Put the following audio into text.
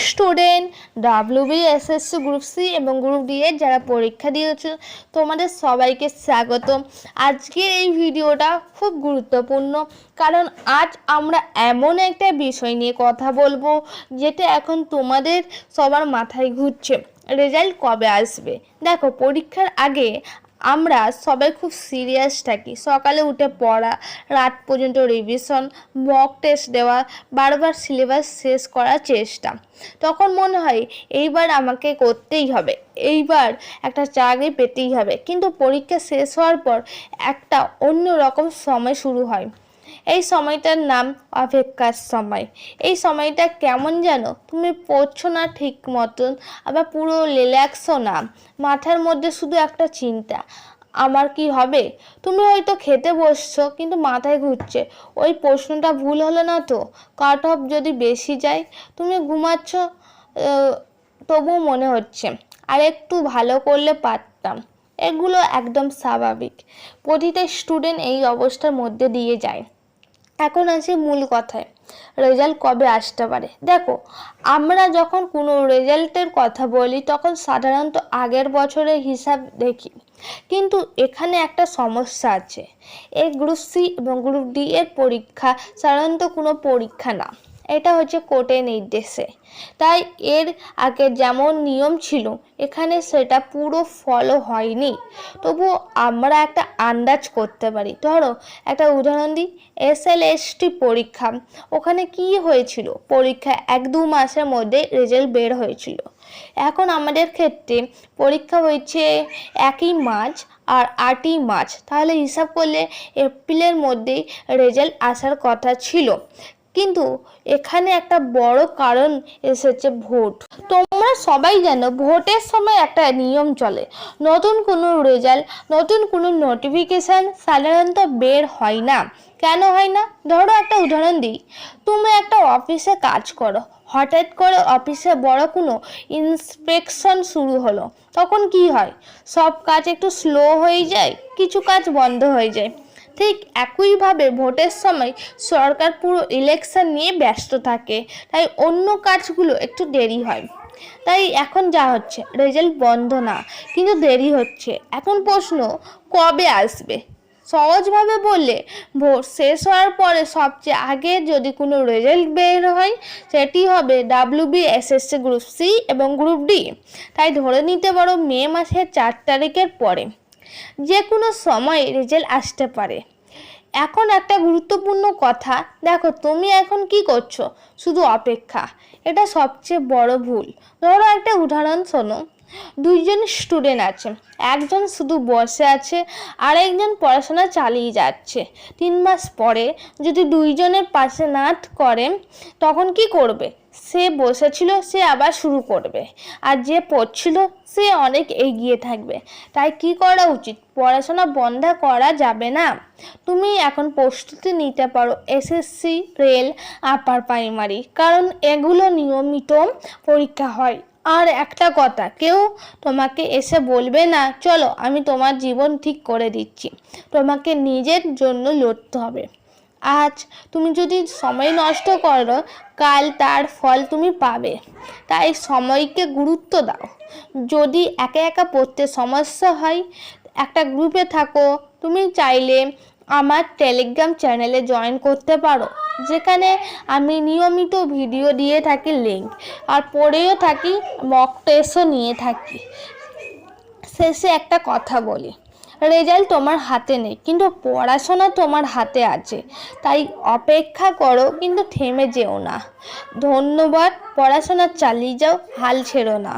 Student, WBSSC group C এবং group D এর যারা পরীক্ষা দিয়েছো তোমাদের সবাইকে স্বাগত। আজকের এই ভিডিওটা খুব গুরুত্বপূর্ণ, কারণ আজ আমরা এমন একটা বিষয় নিয়ে কথা বলবো যেটা এখন তোমাদের সবার মাথায় ঘুরছে, রেজাল্ট কবে আসবে। দেখো, পরীক্ষার আগে আমরা সবাই খুব সিরিয়াস থাকি। সকালে উঠে পড়া, রাত পর্যন্ত রিভিশন, মক টেস্ট দেওয়া, বারবার সিলেবাস শেষ করার চেষ্টা। তখন মনে হয় এইবার আমাকে করতেই হবে, এইবার একটা চাকরি পেতেই হবে। কিন্তু পরীক্ষা শেষ হওয়ার পর একটা অন্য রকম সময় শুরু হয়। এই সময়টার নাম অপেক্ষার সময়। এই সময়টা কেমন যেন, তুমি পড়ছো না ঠিক মতন, আবার পুরো রিল্যাক্সও না। মাথার মধ্যে শুধু একটা চিন্তা, আমার কি হবে। তুমি হয়তো খেতে বসছো কিন্তু মাথায় ঘুরছে, ওই প্রশ্নটা ভুল হলো না তো, কাট অফ যদি বেশি যায়। তুমি ঘুমাচ্ছ, তবুও মনে হচ্ছে আর একটু ভালো করলে পারতাম। এগুলো একদম স্বাভাবিক, প্রতিটা স্টুডেন্ট এই অবস্থার মধ্যে দিয়ে যায়। এখন আসি মূল কথায়, রেজাল্ট কবে আসতে পারে। দেখো, আমরা যখন কোনো রেজাল্টের কথা বলি তখন সাধারণত আগের বছরের হিসাব দেখি, কিন্তু এখানে একটা সমস্যা আছে। এই গ্রুপ সি এবং গ্রুপ ডি এর পরীক্ষা সাধারণত কোনো পরীক্ষা না, এটা হচ্ছে কোর্টের নির্দেশে। তাই এর আগে যেমন নিয়ম ছিল এখানে সেটা পুরো ফলো হয়নি, তবু আমরা একটা আন্দাজ করতে পারি। ধরো একটা উদাহরণ দিই, SLST পরীক্ষা, ওখানে কি হয়েছিল, পরীক্ষা 1-2 মাসের মধ্যে রেজাল্ট বের হয়েছিল। এখন আমাদের ক্ষেত্রে পরীক্ষা হয়েছে 1ই মার্চ আর 8ই মার্চ, তাহলে হিসাব করলে এপ্রিলের মধ্যেই রেজাল্ট আসার কথা ছিল। কিন্তু এখানে একটা বড় কারণ এসেছে, ভোট। তোমরা সবাই জানো ভোটের সময় একটা নিয়ম চলে, নতুন কোনো রেজাল্ট, নতুন কোনো নোটিফিকেশান সাধারণত বের হয় না। কেন হয় না? ধরো একটা উদাহরণ দিই, তুমি একটা অফিসে কাজ করো, হঠাৎ করে অফিসে বড় কোনো ইন্সপেকশন শুরু হলো, তখন কি হয়? সব কাজ একটু স্লো হয়ে যায়, কিছু কাজ বন্ধ হয়ে যায়। ঠিক একইভাবে ভোটের সময় সরকার পুরো ইলেকশন নিয়ে ব্যস্ত থাকে, তাই অন্য কাজগুলো একটু দেরি হয়। তাই এখন যা হচ্ছে, রেজাল্ট বন্ধ না, কিন্তু দেরি হচ্ছে। এখন প্রশ্ন, কবে আসবে? সহজভাবে বললে, ভোট শেষ হওয়ার পরে সবচেয়ে আগে যদি কোনো রেজাল্ট বের হয় সেটি হবে WBSSC গ্রুপ সি এবং গ্রুপ ডি। তাই ধরে নিতে পারো মে মাসের 4 তারিখের পরে যে কোনো সময় রেজাল্ট আসতে পারে। এখন একটা গুরুত্বপূর্ণ কথা, দেখো তুমি এখন কি করছো, শুধু অপেক্ষা। এটা সবচেয়ে বড় ভুল। ধরো একটা উদাহরণ শোনো, 2 জন স্টুডেন্ট আছে, একজন শুধু বসে আছে আর একজন পড়াশোনা চালিয়ে যাচ্ছে। 3 মাস পরে যদি 2 জনের পাশে না করে, তখন কি করবে? সে বসেছিল সে আবার শুরু করবে, আর যে পড়ছিল সে অনেক এগিয়ে থাকবে। তাই কি করা উচিত? পড়াশোনা বন্ধ করা যাবে না। তুমি এখন প্রস্তুতি নিতে পারো SSC, রেল, আপার প্রাইমারি, কারণ এগুলো নিয়মিত পরীক্ষা হয়। আর একটা কথা, কেউ তোমাকে এসে বলবে না চলো আমি তোমার জীবন ঠিক করে দিচ্ছি। তোমাকে নিজের জন্য লড়তে হবে। আজ তুমি যদি সময় নষ্ট করো, কাল তার ফল তুমি পাবে। তাই সময়কে গুরুত্ব দাও। যদি একা একা পড়তে সমস্যা হয়, একটা গ্রুপে থাকো। তুমি চাইলে আমার টেলিগ্রাম চ্যানেলে জয়েন করতে পারো, যেখানে আমি নিয়মিত ভিডিও দিয়ে থাকি, লিঙ্ক আর পড়েও থাকি, মক টেস্টও নিয়ে থাকি। শেষে একটা কথা বলি, রেজাল্ট তোমার হাতে নেই, কিন্তু পড়াশোনা তোমার হাতে আছে। তাই অপেক্ষা করো, কিন্তু থেমে যেও না। ধন্যবাদ, পড়াশোনা চালিয়ে যাও, হাল ছেড়ো না।